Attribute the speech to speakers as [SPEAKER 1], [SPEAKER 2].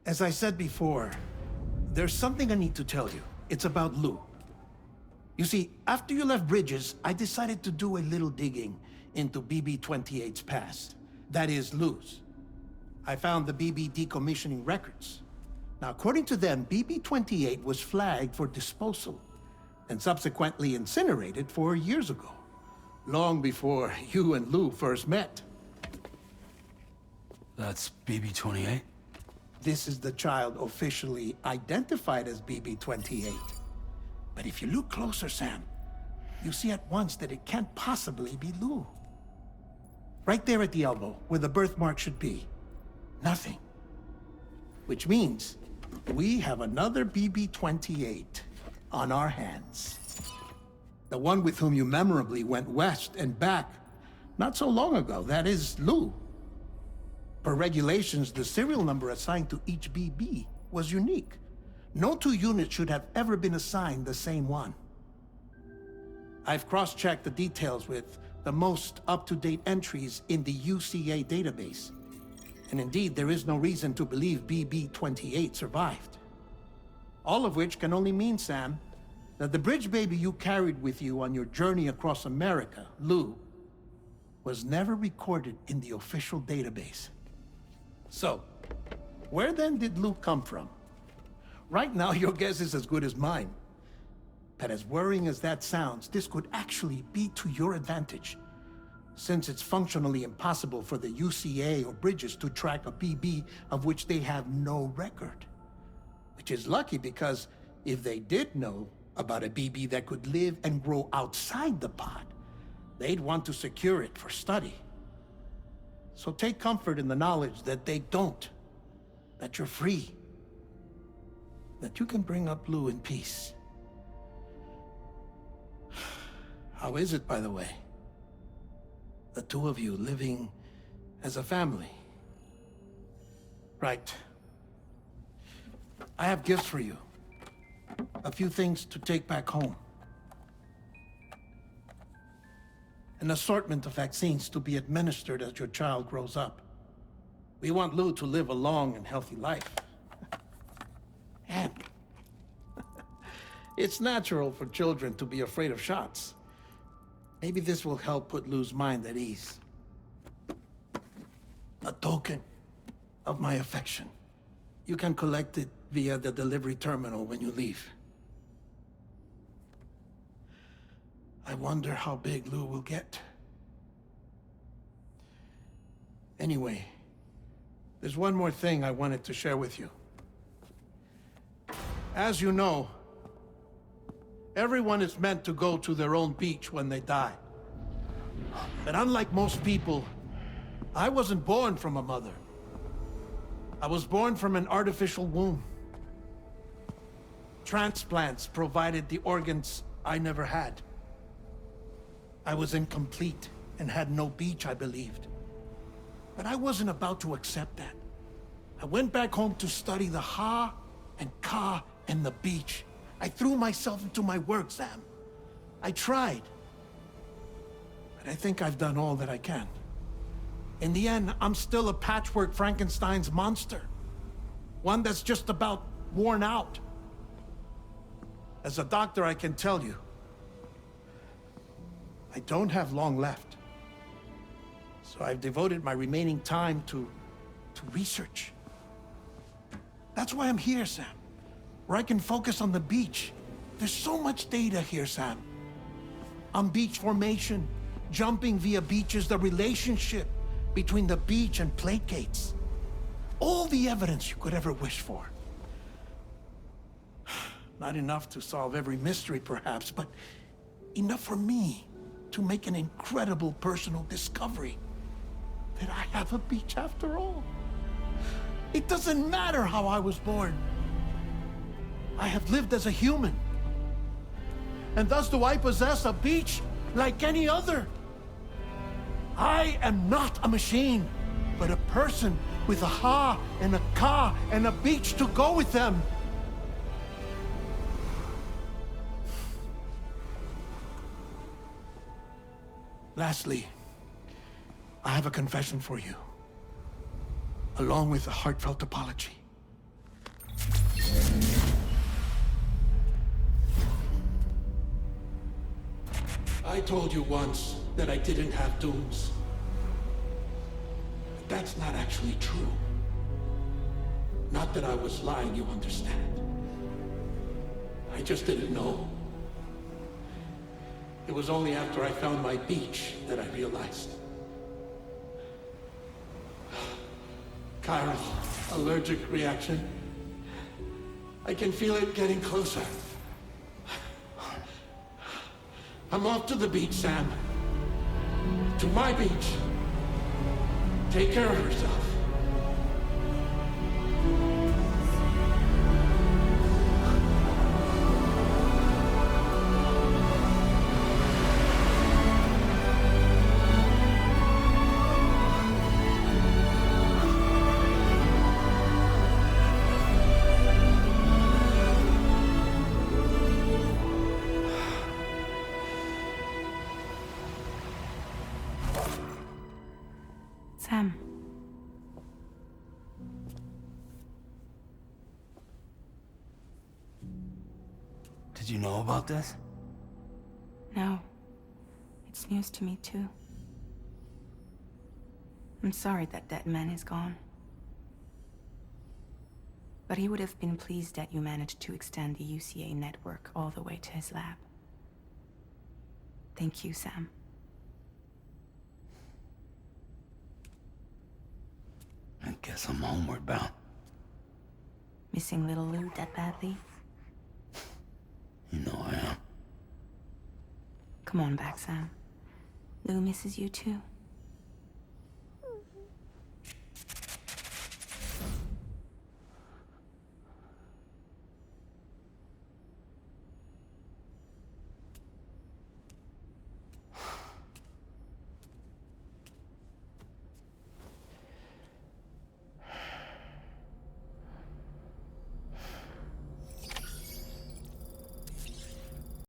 [SPEAKER 1] As I said before, there's something I need to tell you. It's about Lou. You see, after you left Bridges, I decided to do a little digging into BB-28's past. That is, Lou's. I found the BB decommissioning records. Now, according to them, BB-28 was flagged for disposal and subsequently incinerated 4 years ago, long before you and Lou first met.
[SPEAKER 2] That's BB-28?
[SPEAKER 1] This is the child officially identified as BB-28. But if you look closer, Sam, you see at once that it can't possibly be Lou. Right there at the elbow, where the birthmark should be. Nothing. Which means we have another BB-28 on our hands. The one with whom you memorably went west and back not so long ago. That is Lou. Per regulations, the serial number assigned to each BB was unique. No two units should have ever been assigned the same one. I've cross-checked the details with the most up-to-date entries in the UCA database. And indeed, there is no reason to believe BB-28 survived. All of which can only mean, Sam, that the bridge baby you carried with you on your journey across America, Lou, was never recorded in the official database. So, where then did Lou come from? Right now, your guess is as good as mine. But as worrying as that sounds, this could actually be to your advantage, since it's functionally impossible for the UCA or Bridges to track a BB of which they have no record. Which is lucky, because if they did know about a BB that could live and grow outside the pod, they'd want to secure it for study. So take comfort in the knowledge that they don't, that you're free, that you can bring up Lou in peace. How is it, by the way? The two of you living as a family? Right. I have gifts for you. A few things to take back home. An assortment of vaccines to be administered as your child grows up. We want Lou to live a long and healthy life. And it's natural for children to be afraid of shots. Maybe this will help put Lou's mind at ease. A token of my affection. You can collect it via the delivery terminal when you leave. I wonder how big Lou will get. Anyway, there's one more thing I wanted to share with you. As you know, everyone is meant to go to their own beach when they die. But unlike most people, I wasn't born from a mother. I was born from an artificial womb. Transplants provided the organs I never had. I was incomplete and had no beach, I believed. But I wasn't about to accept that. I went back home to study the Ha and Ka and the beach. I threw myself into my work, Sam. I tried. But I think I've done all that I can. In the end, I'm still a patchwork Frankenstein's monster. One that's just about worn out. As a doctor, I can tell you, I don't have long left. So I've devoted my remaining time to research. That's why I'm here, Sam. Where I can focus on the beach. There's so much data here, Sam. On beach formation, jumping via beaches, the relationship between the beach and plate gates. All the evidence you could ever wish for. Not enough to solve every mystery, perhaps, but enough for me to make an incredible personal discovery that I have a beach after all. It doesn't matter how I was born. I have lived as a human. And thus do I possess a beach like any other. I am not a machine, but a person with a Ha and a Ka and a beach to go with them. Lastly, I have a confession for you, along with a heartfelt apology. I told you once that I didn't have dooms. But that's not actually true. Not that I was lying, you understand. I just didn't know. It was only after I found my beach that I realized. Chiral allergic reaction. I can feel it getting closer. I'm off to the beach, Sam. To my beach. Take care of yourself.
[SPEAKER 2] Sam.
[SPEAKER 3] Did you know about this?
[SPEAKER 2] No. It's news to me, too. I'm sorry that Deadman is gone. But he would have been pleased that you managed to extend the UCA network all the way to his lab. Thank you, Sam.
[SPEAKER 3] I guess I'm homeward bound.
[SPEAKER 2] Missing little Lou that badly?
[SPEAKER 3] You know I am.
[SPEAKER 2] Come on back, Sam. Lou misses you too.